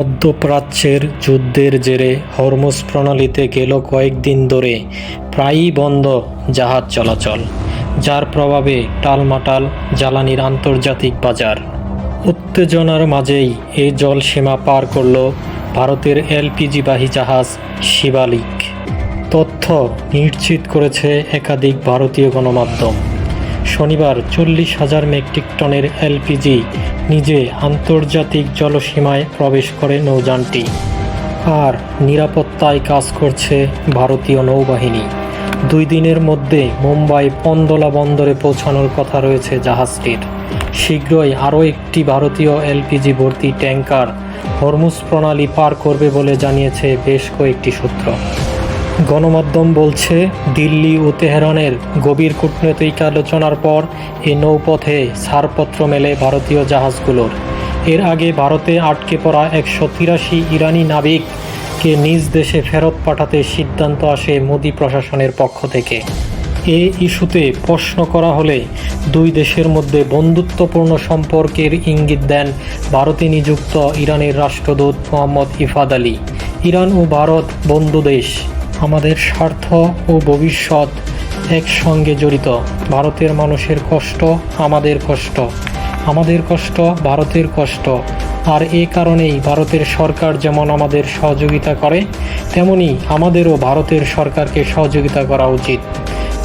মধ্যপ্রাচ্যের যুদ্ধের জেরে হরমুজ প্রণালীতে গেল কয়েকদিন ধরে প্রায়ই বন্ধ জাহাজ চলাচল, যার প্রভাবে টালমাটাল জ্বালানির আন্তর্জাতিক বাজার। উত্তেজনার মাঝেই এই জলসীমা পার করল ভারতের এলপিজিবাহী জাহাজ শিবালিক। তথ্য নিশ্চিত করেছে একাধিক ভারতীয় গণমাধ্যম। শনিবার 40,000 মেট্রিক টনের এলপিজি নিজে আন্তর্জাতিক জলসীমায় প্রবেশ করে নৌযানটি। আর নিরাপত্তায় কাজ করছে ভারতীয় নৌবাহিনী। 2 দিনের মধ্যে মুম্বাই পন্দলা বন্দরে পৌঁছানোর কথা রয়েছে জাহাজটির। শীঘ্রই আরও একটি ভারতীয় এলপিজি ভর্তি ট্যাঙ্কার হরমুজ প্রণালী পার করবে বলে জানিয়েছে বেশ কয়েকটি সূত্র। গণমাধ্যম বলছে, দিল্লি ও তেহরানের গভীর কূটনৈতিক আলোচনার পর এই নৌপথে ছাড়পত্র মেলে ভারতীয় জাহাজগুলোর। এর আগে ভারতে আটকে পড়া 183 ইরানি নাবিককে নিজ দেশে ফেরত পাঠাতে সিদ্ধান্ত আসে মোদি প্রশাসনের পক্ষ থেকে। এই ইস্যুতে প্রশ্ন করা হলে 2 দেশের মধ্যে বন্ধুত্বপূর্ণ সম্পর্কের ইঙ্গিত দেন ভারতে নিযুক্ত ইরানের রাষ্ট্রদূত মোহাম্মদ ইফাদ আলী। ইরান ও ভারত বন্ধু দেশ। আমাদের স্বার্থ ও ভবিষ্যৎ একসঙ্গে জড়িত। ভারতের মানুষের কষ্ট আমাদের কষ্ট, আমাদের কষ্ট ভারতের কষ্ট। আর এ কারণেই ভারতের সরকার যেমন আমাদের সহযোগিতা করে, তেমনি আমাদেরও ভারতের সরকারকে সহযোগিতা করা উচিত।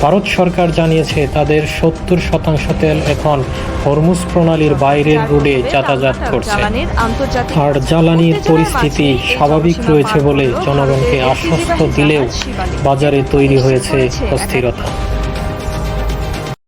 ভারত সরকার জানিয়েছে তাদের 70% তেল এখন হরমুজ প্রণালীর বাইরের রুটে যাতায়াত করছে। আর জ্বালানির পরিস্থিতি স্বাভাবিক রয়েছে বলে জনগণকে আশ্বস্ত দিলেও বাজারে তৈরি হয়েছে অস্থিরতা।